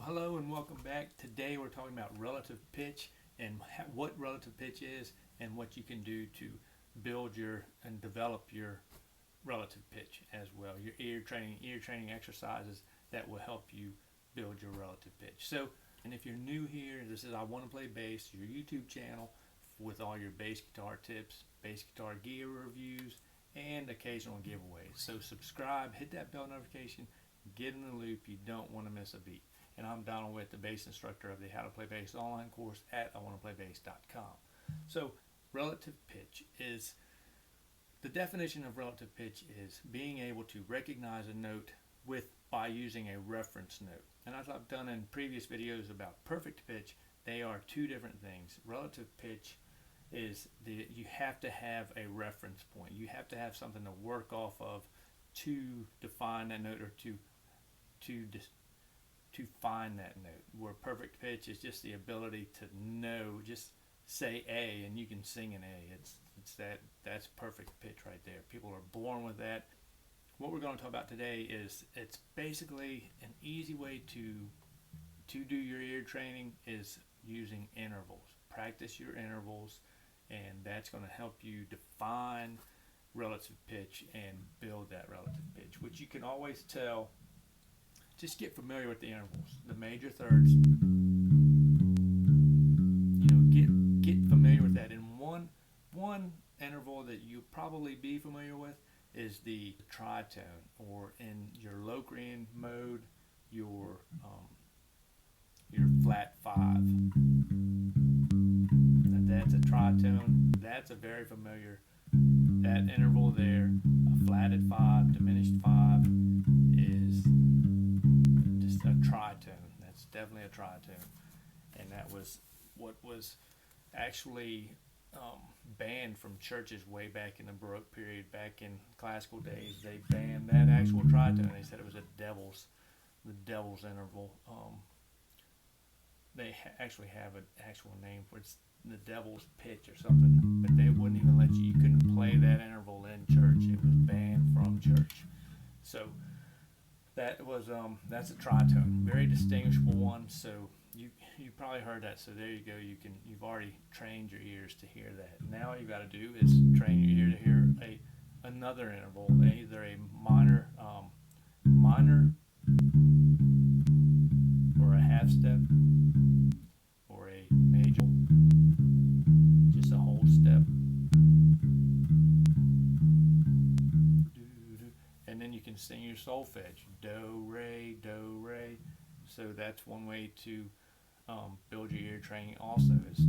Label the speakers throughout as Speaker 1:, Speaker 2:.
Speaker 1: Hello and welcome back. Today we're talking about relative pitch and what relative pitch is and what you can do to build your and develop your relative pitch as well. Your ear training exercises that will help you build your relative pitch. So, and if you're new here, this is I Want to Play Bass, your YouTube channel with all your bass guitar tips, bass guitar gear reviews, and occasional giveaways. So subscribe, hit that bell notification, get in the loop. You don't want to miss a beat. And I'm Donald Witt, the bass instructor of the How to Play Bass online course at iwanttoPlayBass.com. So relative pitch is, the definition of relative pitch is being able to recognize a note by using a reference note. And as I've done in previous videos about perfect pitch, they are two different things. Relative pitch is you have to have a reference point. You have to have something to work off of to define that note or to find that note. Where perfect pitch is just the ability to know, just say A and you can sing an A. That's perfect pitch right there. People are born with that. What we're going to talk about today is it's basically an easy way to do your ear training is using intervals. Practice your intervals, and that's going to help you define relative pitch and build that relative pitch, which you can always tell. Just get familiar with the intervals, the major thirds. Get familiar with that. And one interval that you'll probably be familiar with is the tritone, or in your Locrian mode, your flat 5. That's a tritone. That's a very familiar. That interval there, a flatted 5, diminished 5, is just a tritone. That's definitely a tritone, and that was what was actually banned from churches way back in the Baroque period. Back in classical days, they banned that actual tritone. They said it was the devil's interval. They actually have an actual name for it. It's the devil's pitch or something, but they wouldn't even let you. You couldn't play that interval in church. It was banned from church. So that was that's a tritone, very distinguishable one. So you probably heard that. So there you go. You've already trained your ears to hear that. Now all you got to do is train your ear to hear another interval, either a minor or a half step, or a major, just a whole step. And then you can sing your solfege, do, re, do, re. So that's one way to build your ear training also, is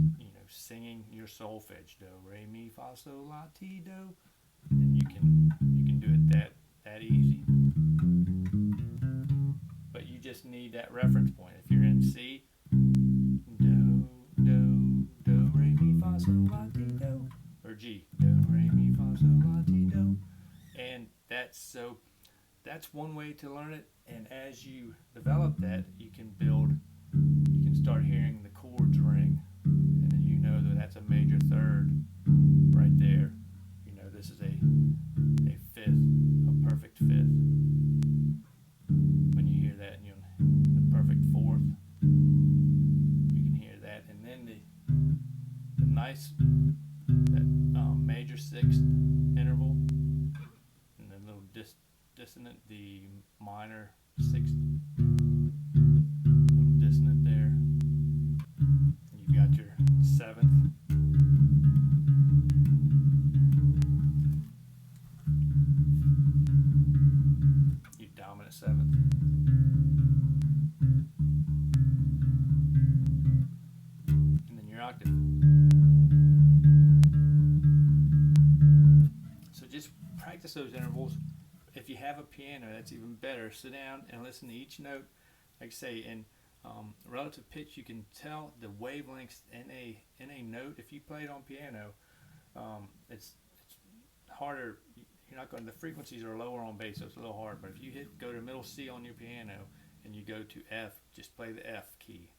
Speaker 1: singing your solfege, do, re, mi, fa, sol, la, ti, do. And you can do it that easy. But you just need that reference point. If you're in C, do, re, mi, fa, sol, la, ti, do. Or G, do, re, mi, fa, sol, la, ti, do. And that's one way to learn it. And as you develop that, you can start hearing the chords ring, and then you know that that's a major third right there. This is a fifth, a perfect fifth. When you hear that, and the perfect fourth, you can hear that. And then the nice major sixth interval, and the little dissonant, the minor sixth, little dissonant there. And you've got your seventh. Your dominant seventh. And then your octave. So just practice those intervals. If you have a piano, that's even better. Sit down and listen to each note. Like I say, in relative pitch, you can tell the wavelengths in a note. If you play it on piano, it's harder. You're not going. The frequencies are lower on bass, so it's a little hard. But if you go to middle C on your piano and you go to F, just play the F key.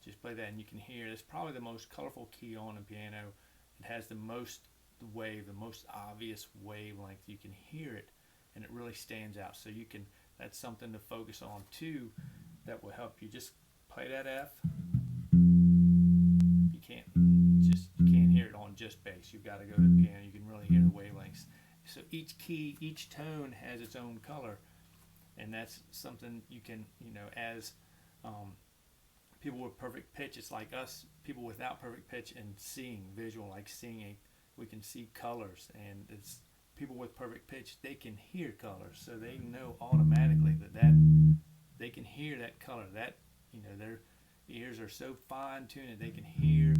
Speaker 1: Just play that, and you can hear. It's probably the most colorful key on a piano. It has the most obvious wavelength. You can hear it, and it really stands out. So that's something to focus on too. That will help you. Just play that F. You can't hear it on just bass. You've got to go to the piano. You can really hear the wavelengths. So each key, each tone has its own color, and that's something you can, as people with perfect pitch, it's like us people without perfect pitch and seeing visual, like seeing we can see colors, and it's people with perfect pitch, they can hear colors, so they know automatically that they can hear that color. That their ears are so fine tuned that they can hear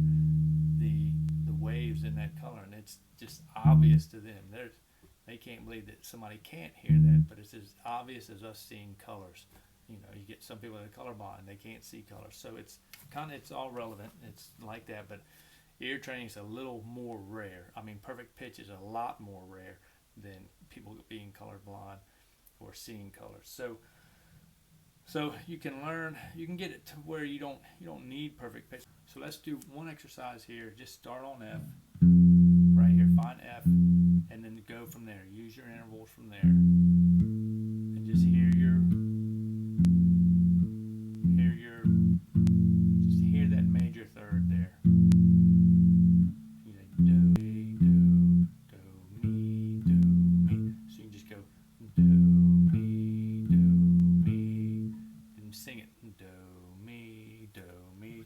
Speaker 1: the waves in that color, and it's just obvious to them. They can't believe that somebody can't hear that, but it's as obvious as us seeing colors. You get some people that are colorblind, they can't see colors, so it's all relevant. It's like that, but ear training is a little more rare. I mean, perfect pitch is a lot more rare than people being colorblind or seeing colors. So you can learn, you can get it to where you don't need perfect pitch. So let's do one exercise here. Just start on F, right here, find F, and then go from there. Use your intervals from there, and just just hear that major third there. You say do, mi, do, do, mi, do, mi. So you can just go do, mi, do, mi, and sing it. Do, mi, do, mi.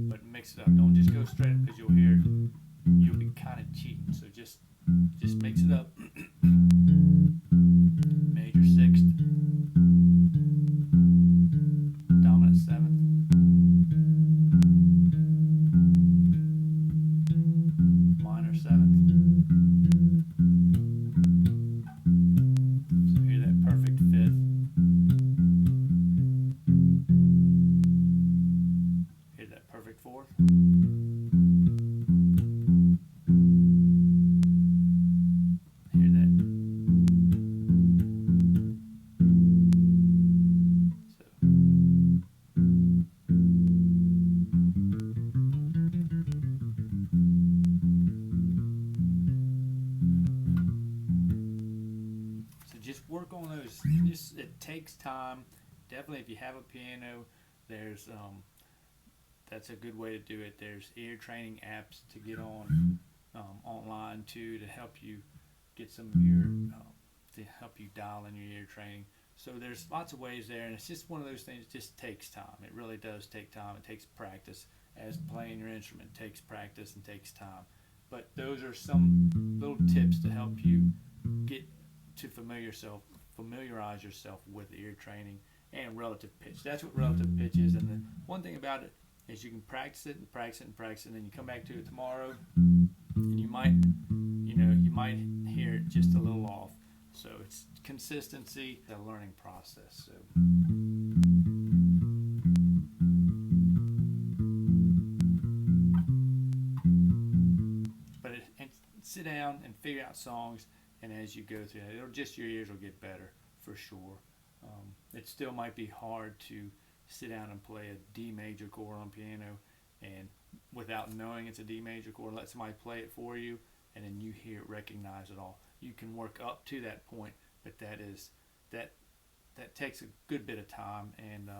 Speaker 1: But mix it up. Don't just go straight up, because you'll be kind of cheating. So just mix it up. Major sixth, dominant seventh, minor seventh. So hear that perfect fifth. Hear that perfect fourth. Hear that. So just work on those. It takes time. Definitely, if you have a piano, there's that's a good way to do it. There's ear training apps to get on online too, to help you get some of your to help you dial in your ear training. So there's lots of ways there, and it's just one of those things. It just takes time. It really does take time. It takes practice. As playing your instrument takes practice and takes time. But those are some little tips to help you get to familiarize yourself with ear training and relative pitch. That's what relative pitch is. And the one thing about it is you can practice it and practice it and practice it, and then you come back to it tomorrow, and you might hear it just a little off. So it's consistency, a learning process. So. And sit down and figure out songs, and as you go through that, your ears will get better for sure. It still might be hard to sit down and play a D major chord on piano, and without knowing it's a D major chord, let somebody play it for you, and then you recognize it all. You can work up to that point, but that takes a good bit of time and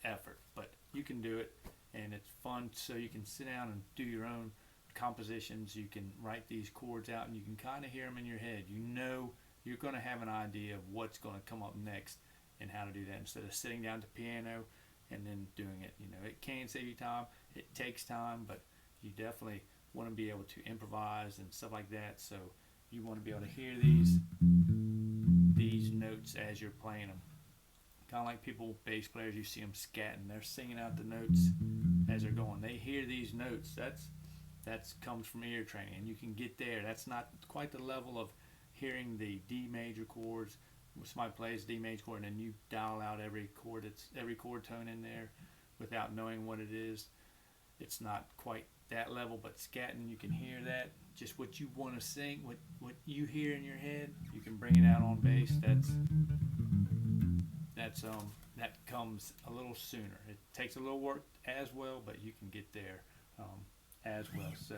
Speaker 1: effort. But you can do it, and it's fun. So you can sit down and do your own compositions. You can write these chords out, and you can kind of hear them in your head. You're going to have an idea of what's going to come up next and how to do that, instead of sitting down to piano and then doing it. It can save you time. It takes time, but you definitely want to be able to improvise and stuff like that. So you want to be able to hear these notes as you're playing them. Kind of like bass players, you see them scatting. They're singing out the notes as they're going. They hear these notes. That comes from ear training, and you can get there. That's not quite the level of hearing the D major chords. Somebody plays D major chord, and then you dial out every chord tone in there without knowing what it is. It's not quite that level, but scatting, you can hear that. Just what you want to sing, what you hear in your head, you can bring it out on bass. That comes a little sooner. It takes a little work as well, but you can get there as well. So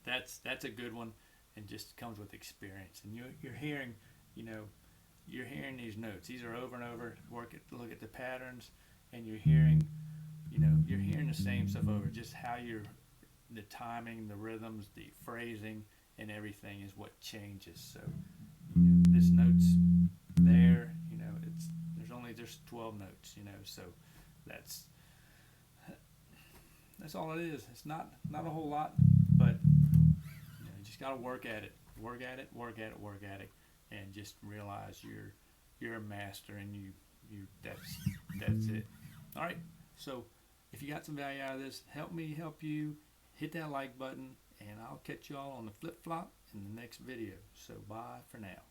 Speaker 1: that's a good one, and just comes with experience. And you're hearing, you know, you're hearing these notes. These are over and over. Look at the patterns, and you're hearing, you know, you're hearing the same stuff over. Just how the timing, the rhythms, the phrasing, and everything is what changes. So, you know, this note's there. You know, there's 12 notes. You know, so that's all it is. It's not a whole lot, but you know, you just got to work at it, work at it, work at it, work at it, and just realize you're a master, and that's it. All right. So if you got some value out of this, help me help you. Hit that like button, and I'll catch you all on the flip flop in the next video. So bye for now.